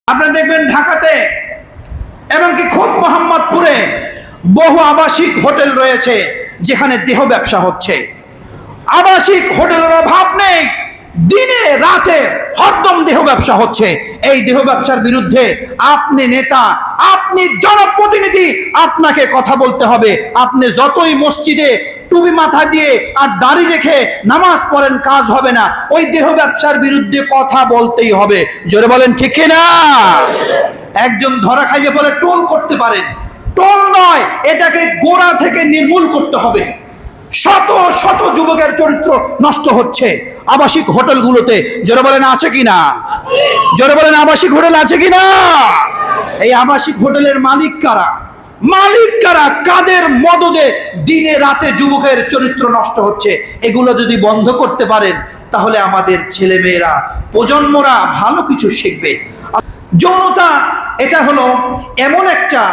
আপনারা দেখবেন ঢাকাতে এমনকি খোদ মোহাম্মদপুরে বহু আবাসিক হোটেল রয়েছে যেখানে দেহ ব্যবসা হচ্ছে। আবাসিক হোটেলের অভাব নেই, দিনে রাতে হরদম দেহ ব্যবসা হচ্ছে। এই দেহ ব্যবসার বিরুদ্ধে আপনি নেতা, আপনি জনপ্রতিনিধি, আপনাকে কথা বলতে হবে। আপনি যতই মসজিদে টুপি মাথা দিয়ে আর দাড়ি রেখে নামাজ পড়েন, কাজ হবে না। ওই দেহ ব্যবসার বিরুদ্ধে কথা বলতেই হবে। জোরে বলেন ঠিক কিনা? একজন ধরা খাইয়ে বলে টোল করতে পারেন, টোল নয়, এটাকে গোড়া থেকে নির্মূল করতে হবে। শত শত যুবকের চরিত্র নষ্ট হচ্ছে আবাসিক হোটেলগুলোতে। জোরে বলেন আছে কিনা? জোরে বলেন আবাসিক হোটেল আছে কিনা? এই আবাসিক হোটেলের মালিক কারা? মালিক কারা? কাদের মদদে দিনে রাতে যুবকের চরিত্র নষ্ট হচ্ছে? এগুলো যদি বন্ধ করতে পারেন তাহলে আমাদের ছেলেমেয়েরা, প্রজন্মরা ভালো কিছু শিখবে। যৌনতা এটা হলো এমন একটা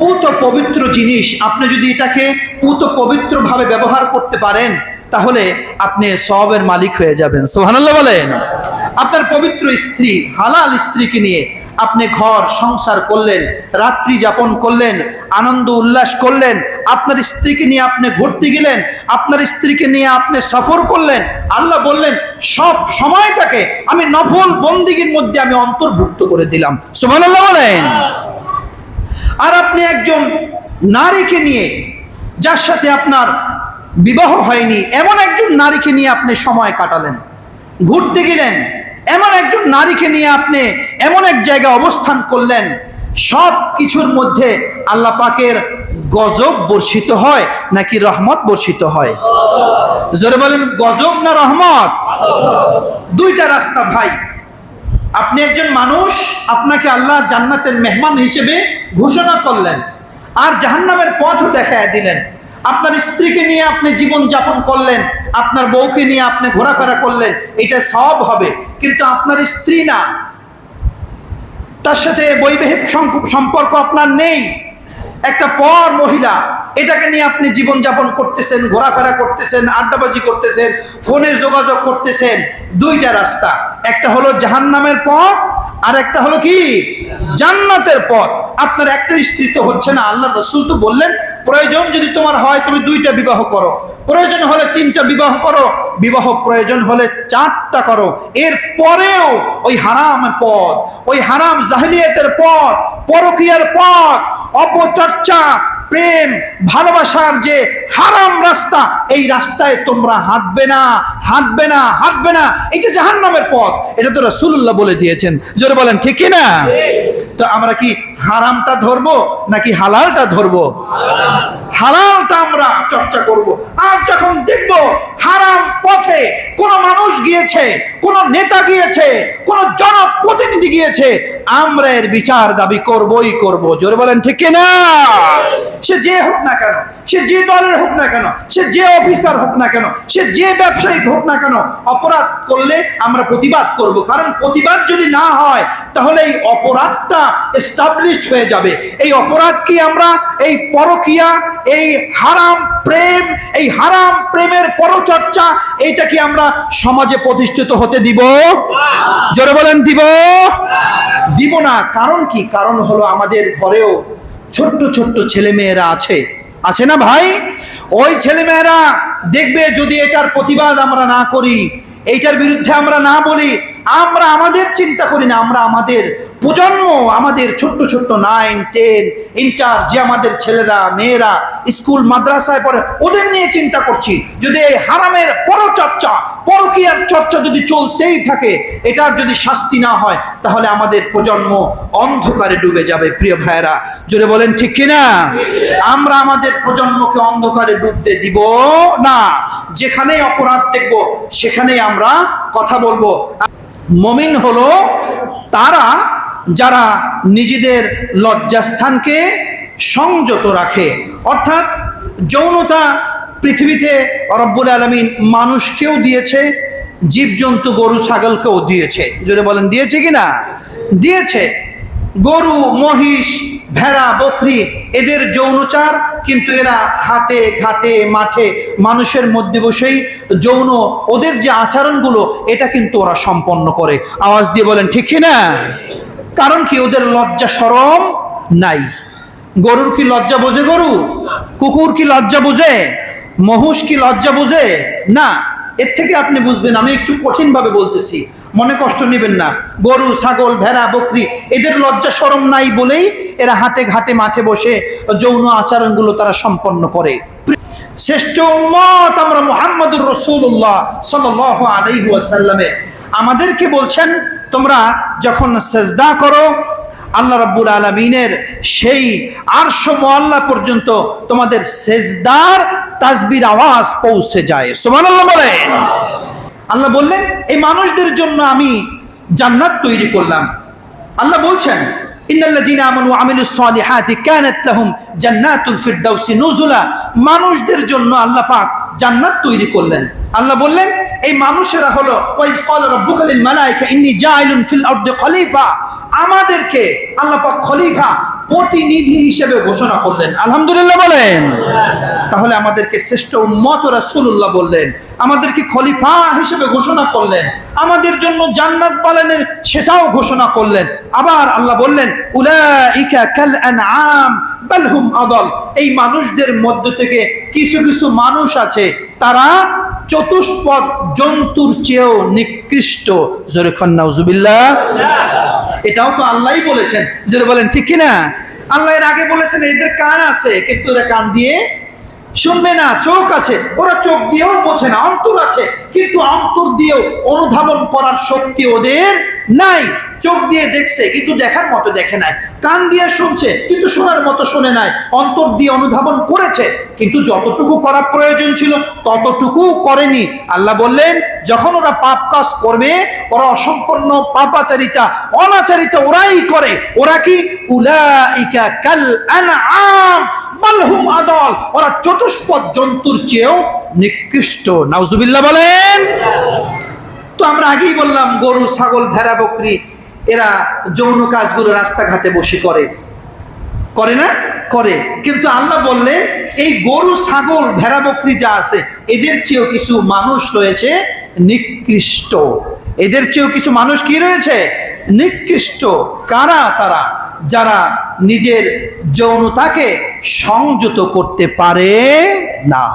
পুত পবিত্র জিনিস, আপনি যদি এটাকে পুত পবিত্র ভাবে ব্যবহার করতে পারেন তাহলে আপনি সওয়াবের মালিক হয়ে যাবেন। সুবহানাল্লাহ বলেন। আপনার পবিত্র স্ত্রী, হালাল স্ত্রীকে নিয়ে আপনি ঘর সংসার করলেন, রাত্রি যাপন করলেন, আনন্দ উল্লাস করলেন, আপনার স্ত্রীকে নিয়ে আপনি ঘুরতে গেলেন, আপনার স্ত্রীকে নিয়ে আপনি সফর করলেন। আল্লাহ বললেন সব সময়টাকে আমি নফল বন্দিগির মধ্যে আমি অন্তর্ভুক্ত করে দিলাম। সুবহানাল্লাহ বলেন। আর আপনি একজন নারীকে নিয়ে, যার সাথে আপনার বিবাহ হয়নি, এমন একজন নারীকে নিয়ে আপনি সময় কাটালেন, ঘুরতে গেলেন, এমন একজন নারীকে নিয়ে আপনি এমন এক জায়গায় অবস্থান করলেন, সব কিছুর মধ্যে আল্লাহ পাকের গজব বর্ষিত হয় নাকি রহমত বর্ষিত হয়? জোরে বলেন গজব না রহমত? দুইটা রাস্তা ভাই। আপনি একজন মানুষ, আপনাকে আল্লাহ জান্নাতের মেহমান হিসেবে ঘোষণা করলেন, আর জাহান্নামের পথও দেখায় দিলেন। আপনার স্ত্রীকে নিয়ে আপনি জীবন যাপন করলেন, আপনার বউকে নিয়ে আপনি ঘোরাফেরা করলেন, এটা সব হবে। কিন্তু আপনার স্ত্রী না, তার সাথে বৈবাহিক সম্পর্ক আপনার নেই, একটা পর মহিলা, এটাকে নিয়ে আপনি জীবন যাপন করতেছেন, ঘোরাফেরা করতেছেন, আড্ডাবাজি করতেছেন, ফোনে যোগাযোগ করতেছেন। দুইটা রাস্তা, একটা হলো জাহান্নামের পথ, আর একটা হলো কি জান্নাতের পথ। আপনার একটা স্ত্রী তো হচ্ছে না। আল্লাহ রাসূল তো বললেন প্রয়োজন যদি তোমার হয় তুমি 2টা বিবাহ করো, প্রয়োজন হলে 3টা বিবাহ করো, বিবাহ প্রয়োজন হলে 4টা করো। এর পরেও ওই হারাম পথ, ওই হারাম জাহিলিয়াতের পথ, পরকীয়ার পথ, অপচর্চা, প্রেম, ভালোবাসার যে হারাম রাস্তা, এই রাস্তায় তোমরা হাঁটবে না, হাঁটবে না, হাঁটবে না। এটা জাহান্নামের পথ, এটা তো রাসূলুল্লাহ বলে দিয়েছেন। জোরে বলেন ঠিক কি না? তো আমরা কি হারামটা ধরবো নাকি হালালটা ধরবো? হালালটা আমরা চর্চা করব। আর যখন দেখব হারাম পথে কোন মানুষ গিয়েছে, কোন নেতা গিয়েছে, কোন জনপ্রতিনিধি গিয়েছে, আমরা এর বিচার দাবি করবই করব। জোরে বলেন ঠিক কি না? সে যে হোক না কেন, সে যে দলের হোক না কেন, সে যে অফিসার হোক না কেন, সে যে ব্যবসায়িক হোক না কেন, অপরাধ করলে আমরা প্রতিবাদ করব। কারণ প্রতিবাদ যদি না হয় তাহলে এই অপরাধটা এস্টাবলিশড হয়ে যাবে। এই অপরাধ কি আমরা এই পরকীয়া, এই হারাম প্রেম, এই হারাম প্রেমের পরচর্চা, এইটা কি আমরা সমাজে প্রতিষ্ঠিত হতে দিব? জোরে বলেন দিব? দিব না। কারণ কি? কারণ হলো আমাদের ঘরেও ছোট্ট ছোট্ট ছেলেমেয়েরা আছে, আছে না ভাই? ওই ছেলেমেয়েরা দেখবে যদি এটার প্রতিবাদ আমরা না করি, এইটার বিরুদ্ধে আমরা না বলি, আমরা আমাদের চিন্তা করি না, আমরা আমাদের প্রজন্ম, আমাদের ছোট্ট ছোট্ট 9, 10, ইন্টার যে আমাদের ছেলেরা মেয়েরা স্কুল মাদ্রাসায় পড়ে, ওদের নিয়ে চিন্তা করছি। যদি এই হারামের পরচর্চা, পরকীয়ার চর্চা যদি চলতেই থাকে, এটার যদি শাস্তি না হয় তাহলে আমাদের প্রজন্ম অন্ধকারে ডুবে যাবে। প্রিয় ভাইয়েরা জোরে বলেন ঠিক কিনা? আমরা আমাদের প্রজন্মকে অন্ধকারে ডুবতে দিব না। যেখানে অপরাধ দেখব সেখানেই আমরা কথা বলবো। মুমিন হলো তারা যারা নিজেদের লজ্জাস্থানকে সংযত রাখে। অর্থাৎ যৌনতা পৃথিবীতে রব্বুল আলামিন মানুষকেও দিয়েছে, জীবজন্তু গরু ছাগলকেও দিয়েছে। জোরে বলেন দিয়েছে কিনা? দিয়েছে। গরু, মহিষ, ভেড়া, বকরি, এদের যৌনচার, কিন্তু এরা হাটে ঘাটে মাঠে মানুষের মধ্যে বসেই যৌন ওদের যে আচরণগুলো এটা কিন্তু ওরা সম্পন্ন করে। আওয়াজ দিয়ে বলেন ঠিক কিনা? কারণ কি? ওদের লজ্জা শরম নাই। গরুর কি লজ্জা বোঝে গরু? কুকুর কি লজ্জা বোঝে? মহিষ কি লজ্জা বোঝে? না। এর থেকে আপনি বুঝবেন, আমি একটু কঠিন ভাবে বলতেছি, মনে কষ্ট নেবেন না। গরু, ছাগল, ভেড়া, বকরি এদের লজ্জা শরম নাই বলেই এরা হাটে ঘাটে মাঠে বসে যৌন আচরণগুলো তারা সম্পন্ন করে। শ্রেষ্ঠ উম্মত আমরা মুহাম্মদুর রাসূলুল্লাহ সাল্লাল্লাহু আলাইহি ওয়াসাল্লামে আমাদেরকে বলছেন, তোমরা যখন সিজদা করো আল্লাহ রাব্বুল আলামিনের সেই আরশ মুআল্লা পর্যন্ত তোমাদের সিজদার তাসবির আওয়াজ পৌঁছে যায়। সুবহানাল্লাহ বলেন। আল্লাহ বললেন এই মানুষদের জন্য আমি জান্নাত তৈরি করলাম। আল্লাহ বলছেন ইন্নাল্লাযীনা আমানু ওয়া আমিলুস সালিহাতি কানাত লাহুম জান্নাতুল ফিরদাউসি নুজুলা। মানুষদের জন্য আল্লাহ পাক জান্নাত তৈরি করলেন। আল্লাহ বললেন এই মানুষেরা হলো ওয়াইজ ক্বালা রাব্বুকা লিল মালায়েকা ইন্নী জাইলুন ফিল আরদি খলিফা। আমাদেরকে আল্লাহ পাক খলিফা, প্রতিনিধি হিসেবে ঘোষণা করলেন। আলহামদুলিল্লাহ বলেন। তাহলে আমাদেরকে শ্রেষ্ঠ উম্মত রাসূলুল্লাহ বললেন, আমাদেরকে খলিফা হিসেবে ঘোষণা করলেন, আমাদের জন্য জান্নাত পালনের সেটাও ঘোষণা করলেন। আবার আল্লাহ বললেন উলাইকা কাল আনআম বাল হুম আদাল। এই মানুষদের মধ্য থেকে কিছু কিছু মানুষ আছে তারা চতুষ্পদ জন্তুর চেয়েও নিকৃষ্ট। জোরে খান নাউজুবিল্লাহ। এটাও তো আল্লাহই বলেছেন, জোরে বলেন ঠিক কিনা? আল্লাহ এর আগে বলেছেন এদের কান আছে কিন্তু এরা কান দিয়ে শুনবে না, চোখ আছে ওরা চোখ দিয়েও বোঝে না, অন্তর আছে কিন্তু অন্তর দিয়েও অনুধাবন করার শক্তি ওদের নাই। চোখ দিয়ে দেখছে কিন্তু দেখার মতো দেখে নাই, কান দিয়ে শুনছে কিন্তু শোনার মতো শুনে নাই, অন্তর দিয়ে অনুধাবন করেছে কিন্তু যতটুকু করার প্রয়োজন ছিল ততটুকু করেনি। আল্লাহ বললেন যখন ওরা পাপ কাজ করবে, ওরা অসম্পূর্ণ পাপাচারিতা অনাচারিতা ওরাই করে। ওরা কি? উলাইকা কাল আনআম বাল হুম আদাল। ওরা চতুষ্পদ জন্তুর চেয়েও নিকৃষ্ট। নাউজুবিল্লাহ বলেন। তো আমরা আগেই বললাম গরু, ছাগল, ভেড়া, বকরি এরা যৌন কাজগুলো রাস্তাঘাটে বসে করে, করে না? করে। কিন্তু আল্লাহ বললেন এই গরু, ছাগল, ভেড়া, বকরি যা আছে এদের চেয়েও কিছু মানুষ রয়েছে নিকৃষ্ট। এদের চেয়েও কিছু মানুষ কি রয়েছে? নিকৃষ্ট। কারা তারা? যারা নিজের যৌনতাকে সংযত করতে পারে না।